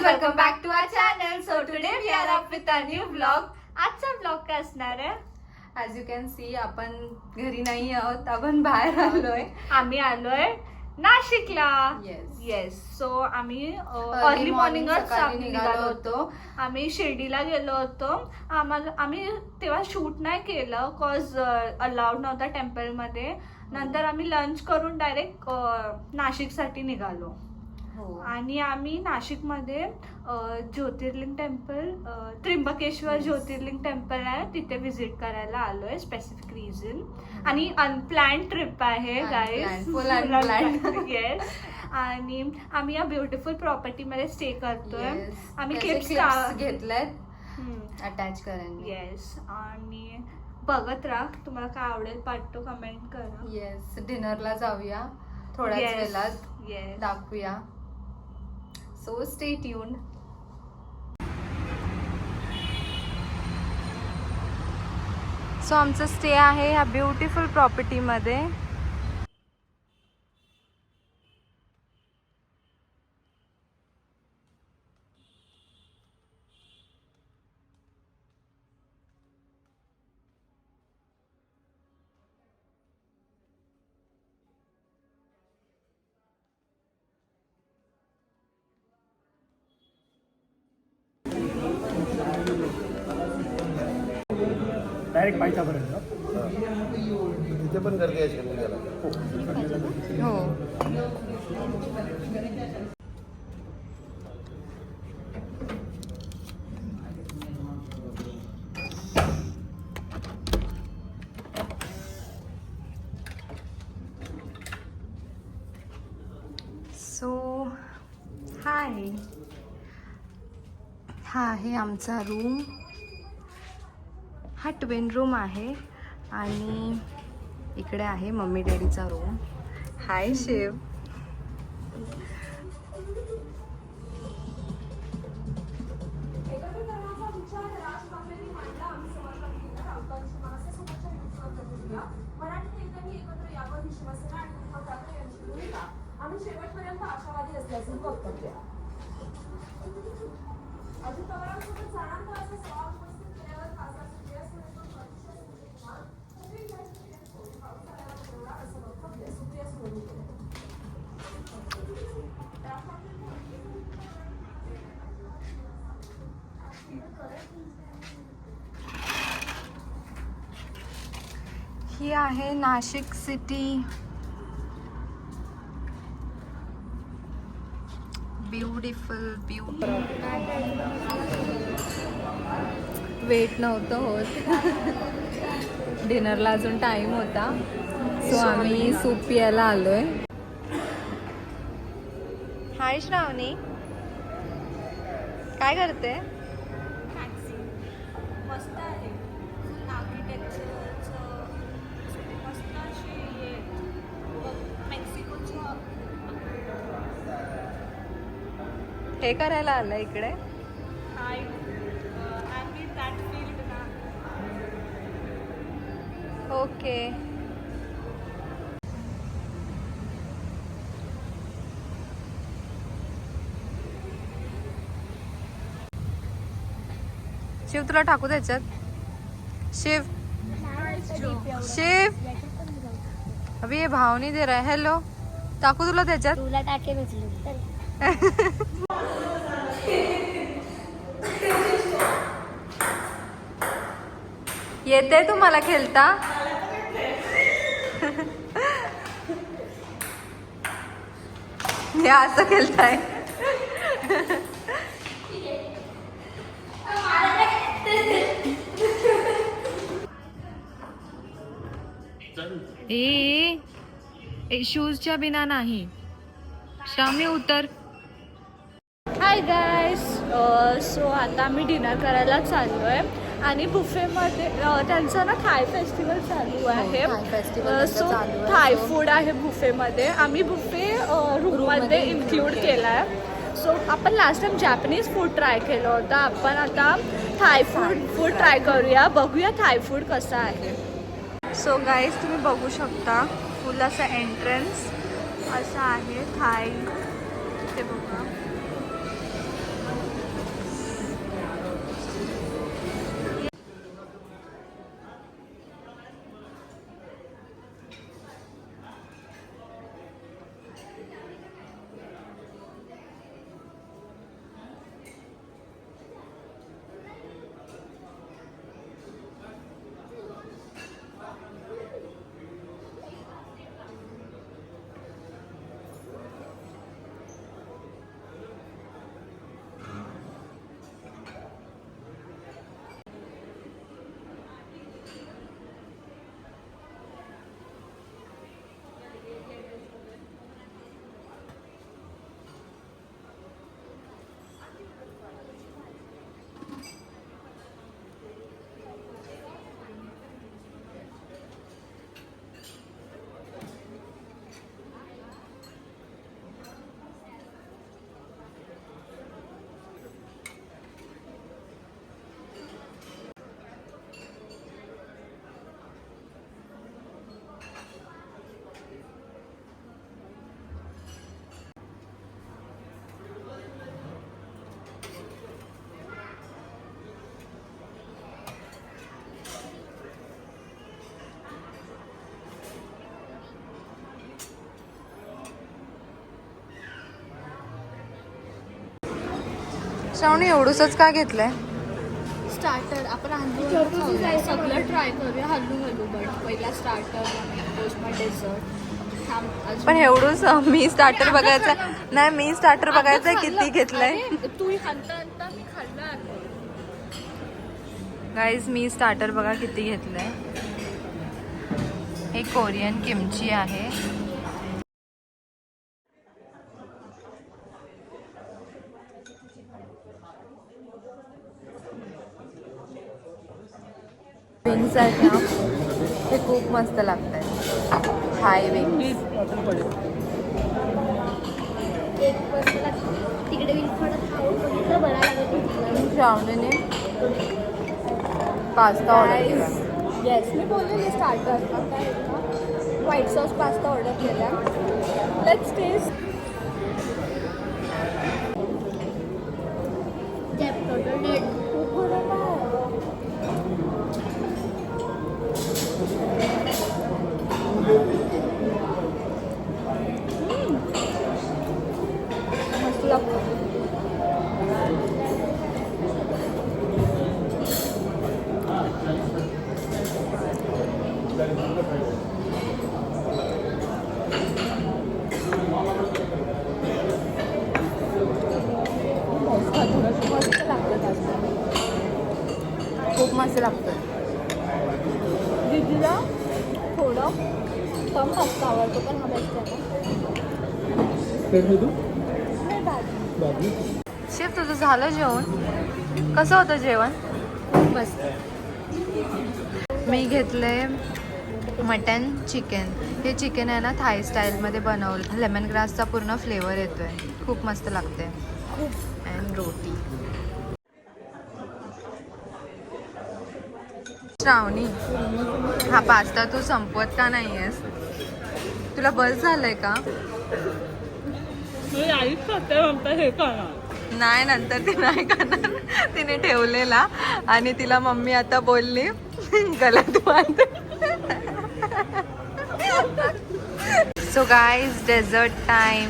welcome back to our channel. So today we are up with a new vlog. आजचा vlog काय असणार आहे? As you can see, आपण घरी नाही आहोत, आपण बाहेर आलोय. आम्ही आलोय नाशिकला. येस. सो आम्ही अर्ली मॉर्निंगच निघालो होतो. आम्ही शिर्डीला गेलो होतो. आम्ही तेव्हा शूट नाही केलं कॉज अलाउड नव्हता टेम्पल मध्ये. नंतर आम्ही लंच करून डायरेक्ट नाशिकसाठी निघालो. आणि आम्ही नाशिकमध्ये ज्योतिर्लिंग टेम्पल, त्र्यंबकेश्वर ज्योतिर्लिंग टेम्पल आहे, तिथे विजिट करायला आलोय. स्पेसिफिक रिझन आणि अनप्लॅन्ड ट्रिप आहे गाईज. येस. आणि आम्ही या ब्युटिफुल प्रॉपर्टीमध्ये स्टे करतोय. आम्ही क्लिप्स घेतल्यात अटॅच करायला. येस. आणि बघत राहा, तुम्हाला काय आवडेल पाठतो कमेंट करा. येस. डिनरला जाऊया थोड्याच वेळात, दाखवूया. So stay tuned. सो आमचं स्टे आहे ह्या ब्युटिफुल प्रॉपर्टीमध्ये. डायरेक्ट पायथ्यापर्यंत तिथे पण गर्दी आहे शिर्डीला. हो. सो हाय, हा आहे आमचा रूम. हा ट्विन रूम आहे. आणि इकडे आहे मम्मी डॅडीचा रूम. हाय शिव. आम्ही शेवटपर्यंत आशावादी असल्याचं वक्तव्य. अजित पवारांसोबत जाणार असं सवाल उपस्थित केल्यावर खासदार सुप्रिया सुळे असं वक्तव्य सुप्रिया सुळे केलं. ही आहे नाशिक सिटी. ब्युटिफुल वेट नव्हतं होत. डिनरला अजून टाइम होता. सो आम्ही सूप प्यायला आलोय. हाय श्रावणी, काय करते? मस्त आहे. आर्किटेक्चरचं मस्त अशी मेक्सिकोचं हे करायला आलं इकडे. ओके. शिव, तुला टाकू त्याच्यात? शिव शिव अभी ये भाव नहीं दे रहा है. हेलो, टाकू तुला त्याच्यात? तुला टाके भेटले. येते तुम्हाला खेळता? हे असं खेळताय. शूजच्या बिना नाही. श्रावणी उतर. हाय गाईज. सो आता आम्ही डिनर करायला चाललो आहे. आणि बुफेमध्ये त्यांचं ना थाय फेस्टिवल चालू आहे. सो थाय फूड आहे बुफेमध्ये. आम्ही बुफे रूममध्ये इन्क्लूड केला आहे. सो आपण last time Japanese food try केलं होतं. आपण आता थाय फूड ट्राय करूया. बघूया थाय फूड कसं आहे. सो गाईज, तुम्ही बघू शकता फुल असं एंट्रन्स असं आहे थाय. ते बघा. श्रावणी एवढूसच का घेतलंय? स्टार्टर आपण हलू सगळं ट्राय करूया हलू बट पहिला स्टार्टर डेझर्ट. पण एवढूच मी स्टार्टर बघायचं नाही, मी स्टार्टर बघायचं किती घेतलंय. तू हलता मी खाल्लं. गाईज मी स्टार्टर बघा किती घेतलंय. हे कोरियन किमची आहे. विंग्स आहेत ना, हे खूप मस्त लागत आहे. Hi wings. तिकडे बघितलं बरं लागत. श्रावणीने पास्ता ऑर्डर केला. येस मी बोललेली स्टार्टर काय व्हाईट सॉस पास्ता ऑर्डर केला. Let's taste. मस्त लागतं. खूप मस्त लागतं. दीदीला थोडं कम पास्ता आवडतो पण हा बेस्ट आहे. शिव तुझं झालं जेवण? कसं होतं जेवण? मस्त. मी घेतले मटन चिकन. हे चिकन आहे ना थाय स्टाईलमध्ये बनवलं. लेमन ग्रासचा पूर्ण फ्लेवर येतोय. खूप मस्त लागते. अँड रोटी. श्रावणी हा पास्ता तू संपवत का नाही आहेस? तुला बस झालंय का? नाही नंतर ती नाही खाणार. तिने ठेवलेला आणि तिला मम्मी आता बोलली गलत बात. So guys dessert time.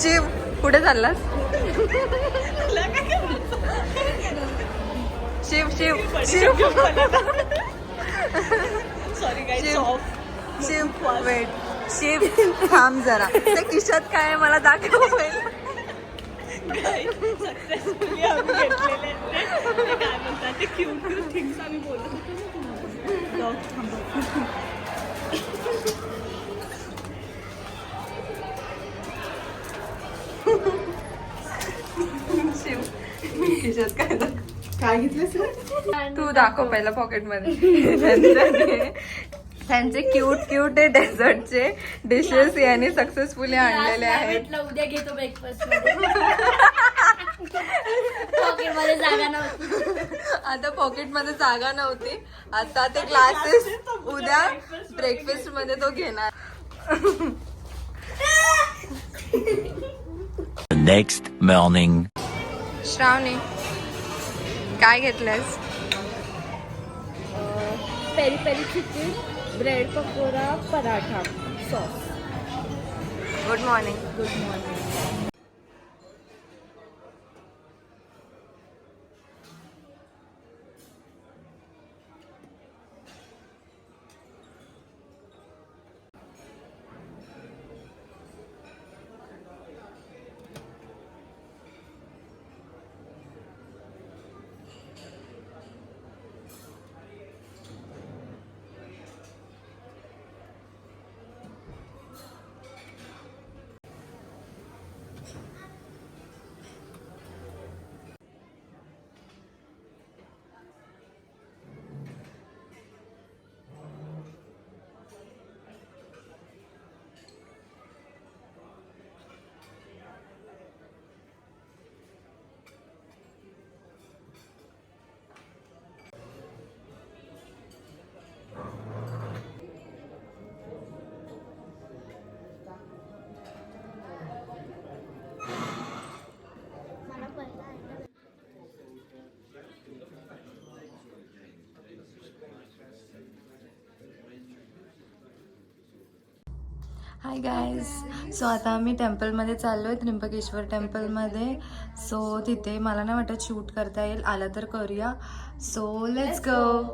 Shiv कुठे चाललास? शिव शिव शिव शिव वेट. शिव थांब जरा. त्या खिशात काय आहे मला दाखव पहिलं. शिव खिशात काय काय घेतलंस? तू दाखव पहिला पॉकेट मध्ये. त्यांचे क्यूट डेझर्टचे डिशेस याने सक्सेसफुली आणलेले आहेत. उद्या घेतो ब्रेकफास्ट मध्ये जागा नव्हती. आता पॉकेट मध्ये जागा नव्हती. आता ते ग्लासेस उद्या ब्रेकफास्ट मध्ये तो घेणार. Next morning. श्रावणी काय घेतलंयस? Peri peri chicken, bread pakora, paratha, sauce. Good morning. Good morning. Hi guys. So आता आम्ही टेम्पलमध्ये चाललो आहे, त्र्यंबकेश्वर टेम्पलमध्ये. सो तिथे मला नाही वाटत शूट करता येईल, आलं तर करूया. So let's go.